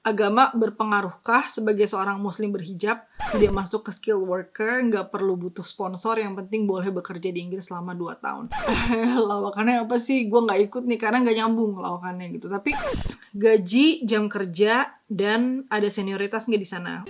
Agama berpengaruhkah sebagai seorang muslim berhijab? Tidak masuk ke skill worker, nggak perlu butuh sponsor, yang penting boleh bekerja di Inggris selama 2 tahun. Lawakannya apa sih? Gue nggak ikut nih karena nggak nyambung lawakannya gitu. Tapi gaji, jam kerja, dan ada senioritas nggak di sana?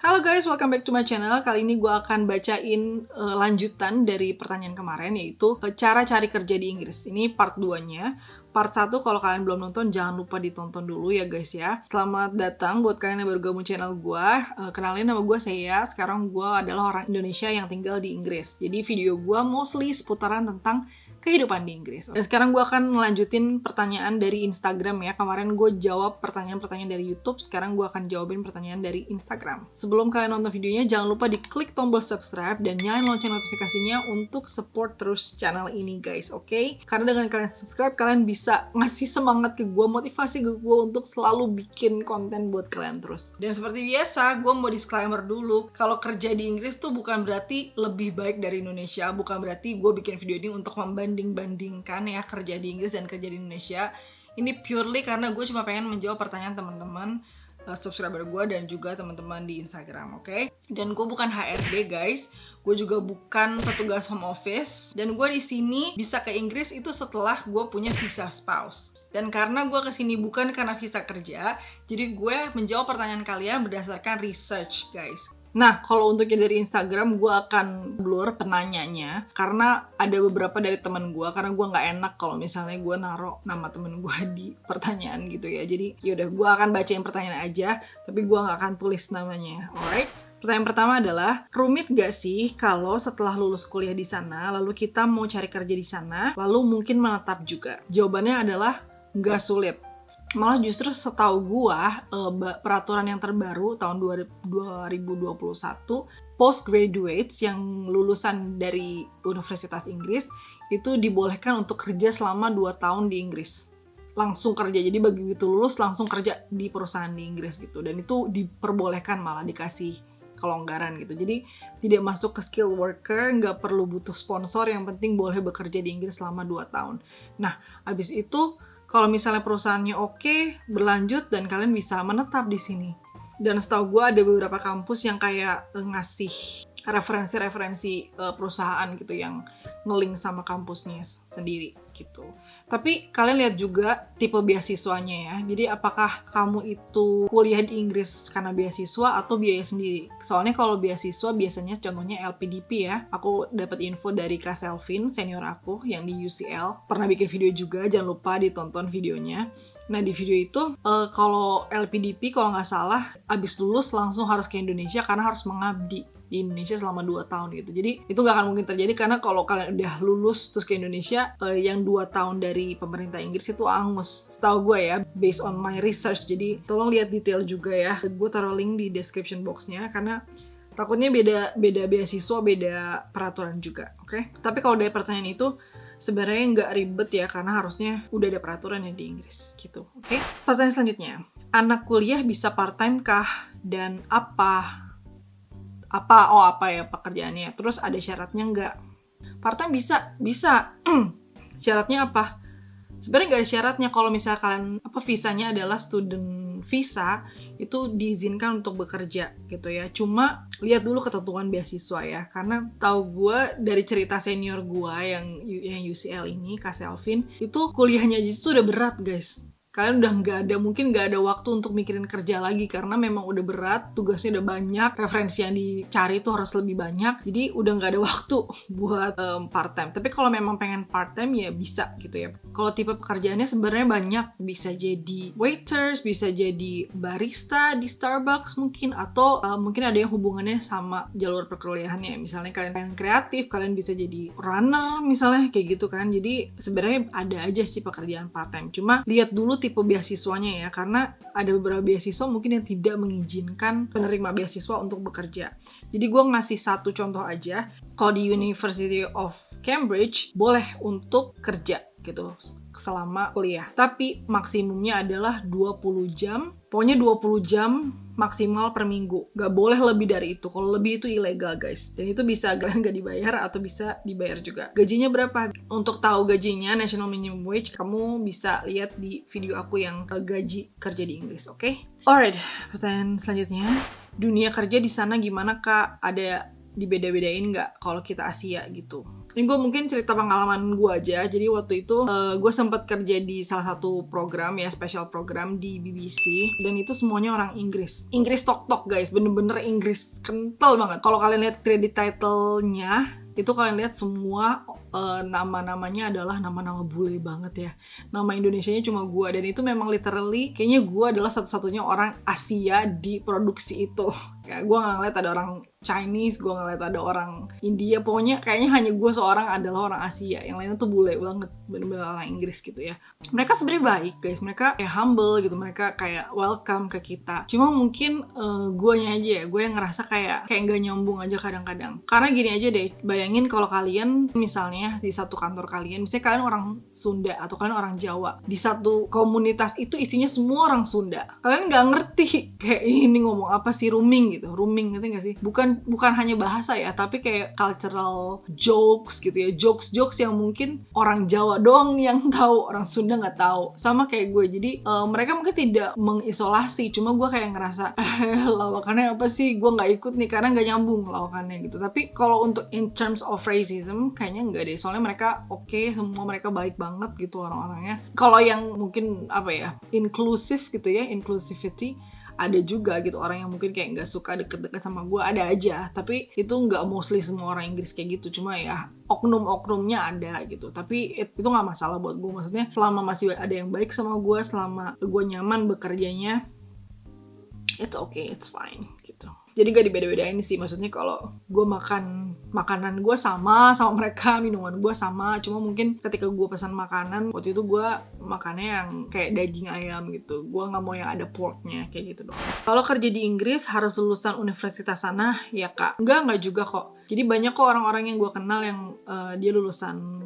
Halo guys, welcome back to my channel. Kali ini gue akan bacain lanjutan dari pertanyaan kemarin, yaitu cara cari kerja di Inggris. Ini part 2-nya. Part 1 kalau kalian belum nonton, jangan lupa ditonton dulu ya guys ya. Selamat datang buat kalian yang baru gabung channel gue. Kenalin, nama gue Seya. Sekarang gue adalah orang Indonesia yang tinggal di Inggris. Jadi video gue mostly seputaran tentang kehidupan di Inggris. Dan sekarang gue akan melanjutin pertanyaan dari Instagram ya. Kemarin gue jawab pertanyaan-pertanyaan dari YouTube, sekarang gue akan jawabin pertanyaan dari Instagram. Sebelum kalian nonton videonya, jangan lupa diklik tombol subscribe dan nyalain lonceng notifikasinya untuk support terus channel ini guys, oke? Karena dengan kalian subscribe, kalian bisa ngasih semangat ke gue, motivasi ke gue untuk selalu bikin konten buat kalian terus. Dan seperti biasa, gue mau disclaimer dulu, kalau kerja di Inggris tuh bukan berarti lebih baik dari Indonesia, bukan berarti gue bikin video ini untuk membanding-bandingkan ya kerja di Inggris dan kerja di Indonesia. Ini purely karena gue cuma pengen menjawab pertanyaan teman-teman subscriber gue dan juga teman-teman di Instagram, oke? Dan gue bukan HRD guys, gue juga bukan petugas home office, dan gue di sini bisa ke Inggris itu setelah gue punya visa spouse. Dan karena gue kesini bukan karena visa kerja, jadi gue menjawab pertanyaan kalian berdasarkan research guys. Nah, kalau untuk yang dari Instagram, gue akan blur penanyanya karena ada beberapa dari temen gue, karena gue nggak enak kalau misalnya gue naruh nama temen gue di pertanyaan gitu ya. Jadi yaudah, gue akan bacain pertanyaan aja, tapi gue nggak akan tulis namanya, alright? Pertanyaan pertama adalah, rumit gak sih kalau setelah lulus kuliah di sana, lalu kita mau cari kerja di sana, lalu mungkin menetap juga? Jawabannya adalah nggak sulit. Malah justru setahu gua peraturan yang terbaru tahun 2021, postgraduates yang lulusan dari Universitas Inggris itu dibolehkan untuk kerja selama 2 tahun di Inggris. Langsung kerja, jadi begitu lulus langsung kerja di perusahaan di Inggris gitu. Dan itu diperbolehkan, malah dikasih kelonggaran gitu. Jadi tidak masuk ke skill worker, nggak perlu butuh sponsor, yang penting boleh bekerja di Inggris selama 2 tahun. Nah, abis itu kalau misalnya perusahaannya oke, berlanjut dan kalian bisa menetap di sini. Dan setahu gue ada beberapa kampus yang kayak ngasih referensi-referensi perusahaan gitu yang nge-link sama kampusnya sendiri gitu. Tapi kalian lihat juga tipe beasiswanya ya. Jadi apakah kamu itu kuliah di Inggris karena beasiswa atau biaya sendiri? Soalnya kalau beasiswa biasanya contohnya LPDP ya. Aku dapat info dari Kak Selvin, senior aku yang di UCL. Pernah bikin video juga, jangan lupa ditonton videonya. Nah di video itu kalau LPDP kalau nggak salah abis lulus langsung harus ke Indonesia karena harus mengabdi di Indonesia selama 2 tahun gitu. Jadi itu nggak akan mungkin terjadi karena kalau kalian udah lulus terus ke Indonesia, yang 2 tahun dari pemerintah Inggris itu angus. Setahu gue ya, based on my research. Jadi tolong lihat detail juga ya. Gue taruh link di description box-nya karena takutnya beda beasiswa, beda peraturan juga, oke? Tapi kalau dari pertanyaan itu sebenarnya nggak ribet ya, karena harusnya udah ada peraturannya di Inggris gitu, oke? Pertanyaan selanjutnya, anak kuliah bisa part-time kah? Dan apa ya pekerjaannya? Terus ada syaratnya nggak? Part-time bisa. Syaratnya apa? Sebenarnya nggak ada syaratnya. Kalau misalnya kalian visanya adalah student visa, itu diizinkan untuk bekerja gitu ya. Cuma lihat dulu ketentuan beasiswa ya. Karena tahu gue dari cerita senior gue yang UCL ini, Kak Selvin, itu kuliahnya aja itu udah berat guys. Kalian udah mungkin nggak ada waktu untuk mikirin kerja lagi karena memang udah berat, tugasnya udah banyak, referensi yang dicari tuh harus lebih banyak, jadi udah nggak ada waktu buat part-time. Tapi kalau memang pengen part-time ya bisa gitu ya. Kalau tipe pekerjaannya sebenarnya banyak, bisa jadi waiters, bisa jadi barista di Starbucks mungkin, atau mungkin ada yang hubungannya sama jalur perkuliahannya. Misalnya kalian pengen kreatif, kalian bisa jadi runner misalnya kayak gitu kan. Jadi sebenarnya ada aja sih pekerjaan part-time. Cuma lihat dulu tipe beasiswanya ya, karena ada beberapa beasiswa mungkin yang tidak mengizinkan penerima beasiswa untuk bekerja. Jadi gue ngasih satu contoh aja. Kalau di University of Cambridge boleh untuk kerja gitu. selama kuliah. Tapi maksimumnya adalah 20 jam. Pokoknya 20 jam maksimal per minggu. Gak boleh lebih dari itu. Kalau lebih itu ilegal guys. Dan itu bisa kalian gak dibayar atau bisa dibayar juga. Gajinya berapa? Untuk tahu gajinya National Minimum Wage, kamu bisa lihat di video aku yang gaji kerja di Inggris, oke? Alright, pertanyaan selanjutnya. Dunia kerja di sana gimana kak? Ada dibeda-bedain nggak kalau kita Asia gitu? Ini gue mungkin cerita pengalaman gue aja. Jadi waktu itu gue sempat kerja di salah satu program ya, special program di BBC, dan itu semuanya orang Inggris. Inggris tok-tok guys, bener-bener Inggris kental banget. Kalau kalian lihat credit title-nya, itu kalian lihat semua nama-namanya adalah nama-nama bule banget ya. Nama Indonesianya cuma gue, dan itu memang literally kayaknya gue adalah satu-satunya orang Asia di produksi itu. Ya, gue gak ngeliat ada orang Chinese, gue ngeliat ada orang India, pokoknya kayaknya hanya gue seorang adalah orang Asia, yang lainnya tuh bule banget, bener-bener orang Inggris gitu ya. Mereka sebenarnya baik guys, mereka kayak humble gitu, mereka kayak welcome ke kita. Cuma mungkin guanya aja ya, gue yang ngerasa kayak gak nyambung aja kadang-kadang. Karena gini aja deh, bayangin kalau kalian misalnya di satu kantor kalian, misalnya kalian orang Sunda atau kalian orang Jawa, di satu komunitas itu isinya semua orang Sunda, kalian gak ngerti kayak ini ngomong apa sih, rooming gitu, rooming, ngerti gak sih? Bukan hanya bahasa ya, tapi kayak cultural jokes gitu ya, jokes yang mungkin orang Jawa doang yang tahu, orang Sunda nggak tahu. Sama kayak gue, jadi mereka mungkin tidak mengisolasi, cuma gue kayak ngerasa lawakannya apa sih, gue nggak ikut nih karena nggak nyambung lawakannya gitu. Tapi kalau untuk in terms of racism kayaknya nggak deh, soalnya mereka oke, semua mereka baik banget gitu orang-orangnya. Kalau yang mungkin apa ya, inklusif gitu ya, inclusivity, ada juga gitu orang yang mungkin kayak nggak suka deket-deket sama gue, ada aja. Tapi itu nggak mostly semua orang Inggris kayak gitu, cuma ya oknum-oknumnya ada gitu. Tapi itu nggak masalah buat gue, maksudnya selama masih ada yang baik sama gue, selama gue nyaman bekerjanya, it's okay, it's fine gitu. Jadi gak dibeda-bedain sih, maksudnya kalau gue makan makanan gue sama mereka, minuman gue sama, cuma mungkin ketika gue pesan makanan, waktu itu gue makannya yang kayak daging ayam gitu, gue gak mau yang ada porknya, kayak gitu doang. Kalau kerja di Inggris harus lulusan universitas sana ya kak? Enggak juga kok. Jadi banyak kok orang-orang yang gue kenal yang dia lulusan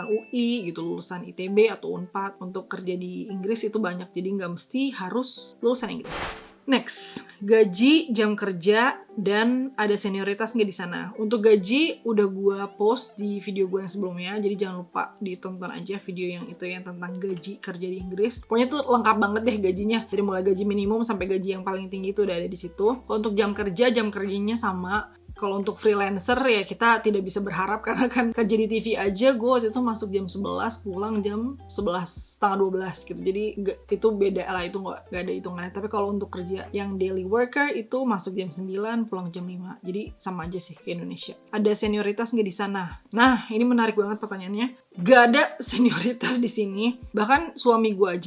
UI gitu, lulusan ITB atau Unpad, untuk kerja di Inggris itu banyak, jadi gak mesti harus lulusan Inggris. Next, gaji, jam kerja, dan ada senioritas nggak di sana? Untuk gaji udah gue post di video gue yang sebelumnya, jadi jangan lupa ditonton aja video yang itu yang tentang gaji kerja di Inggris. Pokoknya tuh lengkap banget deh gajinya, dari mulai gaji minimum sampai gaji yang paling tinggi itu udah ada di situ. Untuk jam kerjanya sama. Kalau untuk freelancer ya kita tidak bisa berharap, karena kan kerja di TV aja gue waktu itu masuk jam 11, pulang jam 11, setengah 12 gitu. Jadi itu beda lah, itu gak ada hitungannya. Tapi kalau untuk kerja yang daily worker itu masuk jam 9, pulang jam 5. Jadi sama aja sih ke Indonesia. Ada senioritas nggak di sana? Nah, ini menarik banget pertanyaannya. Gak ada senioritas di sini. Bahkan suami gue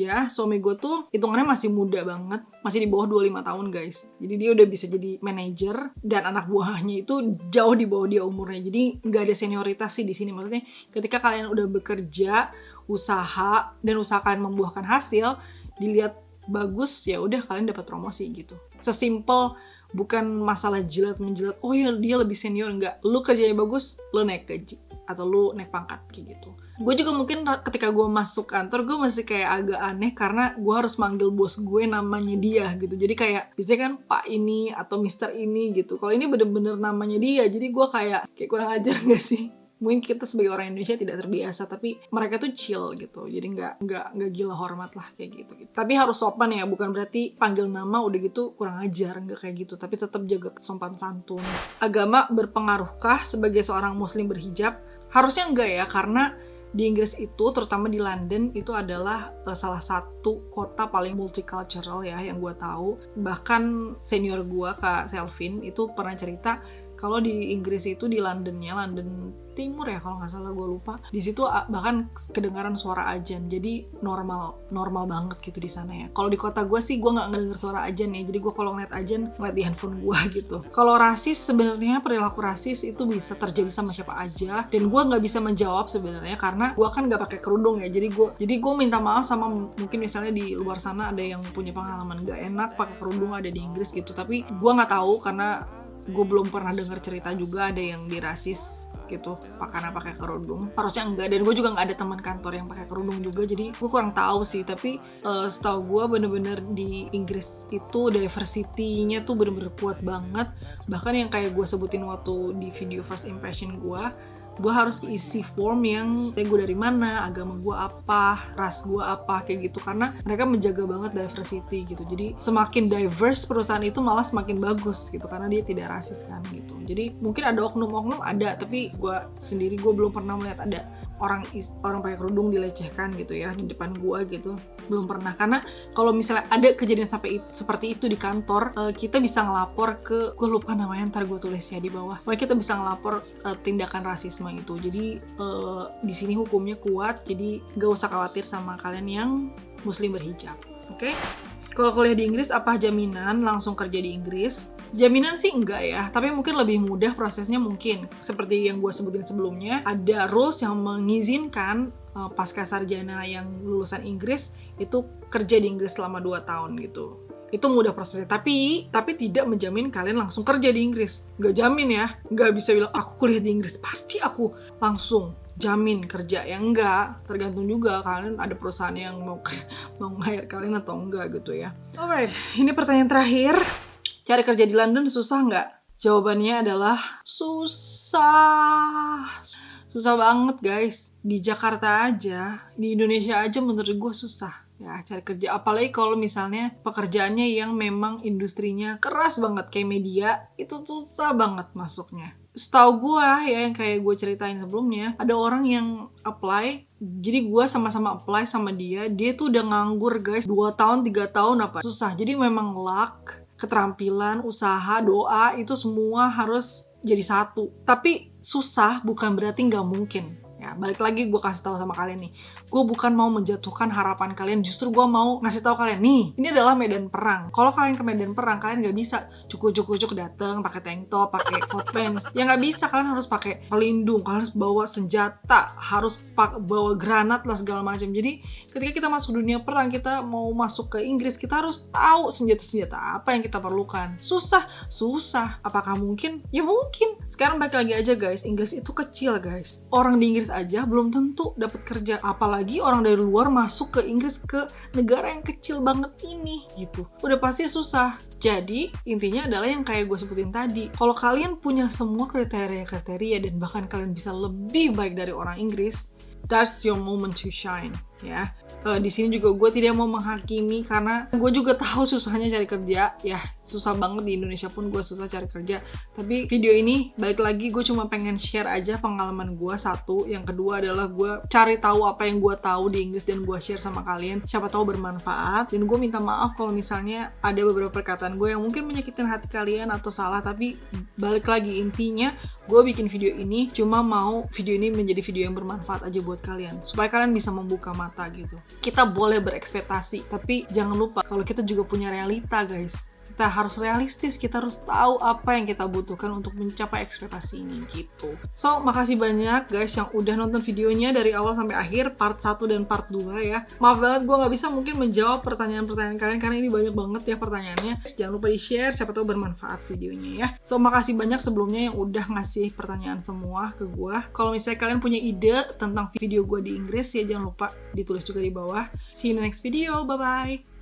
tuh hitungannya masih muda banget, masih di bawah 25 tahun guys. Jadi dia udah bisa jadi manajer, dan anak buahnya itu jauh di bawah dia umurnya. Jadi nggak ada senioritas sih di sini. Maksudnya ketika kalian udah bekerja, usaha, dan usaha kalian membuahkan hasil, dilihat bagus, ya udah kalian dapat promosi gitu. Sesimpel, bukan masalah jilat-menjilat, oh ya dia lebih senior, enggak. Lu kerjanya bagus, lu naik gaji atau lu naik pangkat kayak gitu. Gue juga mungkin ketika gue masuk kantor, gue masih kayak agak aneh karena gue harus manggil bos gue namanya dia gitu. Jadi kayak biasanya kan Pak ini atau Mister ini gitu. Kalau ini bener-bener namanya dia, jadi gue kayak kurang ajar gak sih? Mungkin kita sebagai orang Indonesia tidak terbiasa, tapi mereka tuh chill gitu. Jadi nggak gila hormat lah kayak gitu. Tapi harus sopan ya, bukan berarti panggil nama udah gitu kurang ajar, nggak kayak gitu. Tapi tetap jaga sopan santun. Agama berpengaruhkah sebagai seorang muslim berhijab? Harusnya enggak ya, karena di Inggris itu, terutama di London, itu adalah salah satu kota paling multicultural ya yang gue tahu. Bahkan senior gue, Kak Selvin, itu pernah cerita kalau di Inggris itu, di Londonnya, London Timur ya kalau nggak salah, gue lupa. Di situ bahkan kedengaran suara azan, jadi normal banget gitu di sana ya. Kalau di kota gue sih gue nggak ngedenger suara azan ya, jadi gue kalau ngeliat azan ngeliat di handphone gue gitu. Kalau rasis, sebenarnya perilaku rasis itu bisa terjadi sama siapa aja, dan gue nggak bisa menjawab sebenarnya karena gue kan nggak pakai kerudung ya. Jadi gue minta maaf sama mungkin misalnya di luar sana ada yang punya pengalaman nggak enak pakai kerudung ada di Inggris gitu, tapi gue nggak tahu karena gue belum pernah dengar cerita juga ada yang dirasis gitu karena pakai kerudung. Harusnya enggak, dan gue juga nggak ada teman kantor yang pakai kerudung juga, jadi gue kurang tahu sih. Tapi setahu gue bener-bener di Inggris itu diversity-nya tuh bener-bener kuat banget. Bahkan yang kayak gue sebutin waktu di video first impression gue harus isi form yang gue dari mana, agama gue apa, ras gue apa, kayak gitu, karena mereka menjaga banget diversity gitu. Jadi semakin diverse perusahaan itu malah semakin bagus gitu, karena dia tidak rasis kan gitu. Jadi mungkin ada oknum-oknum ada, tapi gue sendiri belum pernah melihat ada orang pakai kerudung dilecehkan gitu ya di depan gue gitu, belum pernah. Karena kalau misalnya ada kejadian seperti itu di kantor, kita bisa ngelapor ke, gue lupa namanya, ntar gue tulis ya di bawah. Pokoknya kita bisa ngelapor tindakan rasisme itu. Jadi di sini hukumnya kuat, jadi gak usah khawatir sama kalian yang muslim berhijab. Oke? Kalau kuliah di Inggris, apa jaminan langsung kerja di Inggris? Jaminan sih enggak ya, tapi mungkin lebih mudah prosesnya mungkin. Seperti yang gue sebutin sebelumnya, ada rules yang mengizinkan pasca sarjana yang lulusan Inggris itu kerja di Inggris selama 2 tahun gitu. Itu mudah prosesnya, tapi tidak menjamin kalian langsung kerja di Inggris. Nggak jamin ya, nggak bisa bilang aku kuliah di Inggris pasti aku langsung jamin kerja. Ya enggak, tergantung juga kalian ada perusahaan yang mau nge-hire kalian atau enggak gitu ya. Alright, ini pertanyaan terakhir. Cari kerja di London susah nggak? Jawabannya adalah susah. Susah banget guys. Di Jakarta aja, di Indonesia aja menurut gue susah ya cari kerja. Apalagi kalau misalnya pekerjaannya yang memang industrinya keras banget kayak media, itu susah banget masuknya. Setahu gue ya, yang kayak gue ceritain sebelumnya, ada orang yang apply, jadi gue sama-sama apply sama dia tuh udah nganggur guys 2 tahun 3 tahun apa. Susah, jadi memang luck, keterampilan, usaha, doa, itu semua harus jadi satu. Tapi susah bukan berarti nggak mungkin. Ya, balik lagi gue kasih tahu sama kalian nih. Gue bukan mau menjatuhkan harapan kalian, justru gue mau ngasih tahu kalian, nih, ini adalah medan perang. Kalau kalian ke medan perang, kalian nggak bisa cukup datang pakai tank top, pakai hot pants. Ya nggak bisa, kalian harus pakai pelindung, kalian harus bawa senjata, harus bawa granat lah segala macam. Jadi ketika kita masuk dunia perang, kita mau masuk ke Inggris, kita harus tahu senjata-senjata apa yang kita perlukan. Susah. Apakah mungkin? Ya mungkin. Sekarang balik lagi aja guys, Inggris itu kecil guys. Orang di Inggris aja belum tentu dapat kerja, apalagi orang dari luar masuk ke Inggris, ke negara yang kecil banget ini gitu. Udah pasti susah. Jadi intinya adalah yang kayak gue sebutin tadi, kalau kalian punya semua kriteria dan bahkan kalian bisa lebih baik dari orang Inggris, that's your moment to shine ya. Di sini juga gue tidak mau menghakimi, karena gue juga tahu susahnya cari kerja ya, susah banget. Di Indonesia pun gue susah cari kerja. Tapi video ini balik lagi gue cuma pengen share aja pengalaman gue, satu. Yang kedua adalah gue cari tahu apa yang gue tahu di Inggris dan gue share sama kalian, siapa tahu bermanfaat. Dan gue minta maaf kalau misalnya ada beberapa perkataan gue yang mungkin menyakitin hati kalian atau salah. Tapi balik lagi, intinya gue bikin video ini cuma mau video ini menjadi video yang bermanfaat aja buat kalian, supaya kalian bisa membuka mata gitu. Kita boleh berekspektasi, tapi jangan lupa kalau kita juga punya realita guys. Kita harus realistis, kita harus tahu apa yang kita butuhkan untuk mencapai ekspektasi ini gitu. So, makasih banyak guys yang udah nonton videonya dari awal sampai akhir, part 1 dan part 2 ya. Maaf banget gue gak bisa mungkin menjawab pertanyaan-pertanyaan kalian, karena ini banyak banget ya pertanyaannya. Jangan lupa di-share, siapa tahu bermanfaat videonya ya. So, makasih banyak sebelumnya yang udah ngasih pertanyaan semua ke gue. Kalau misalnya kalian punya ide tentang video gue di Inggris ya, jangan lupa ditulis juga di bawah. See you in the next video, bye-bye!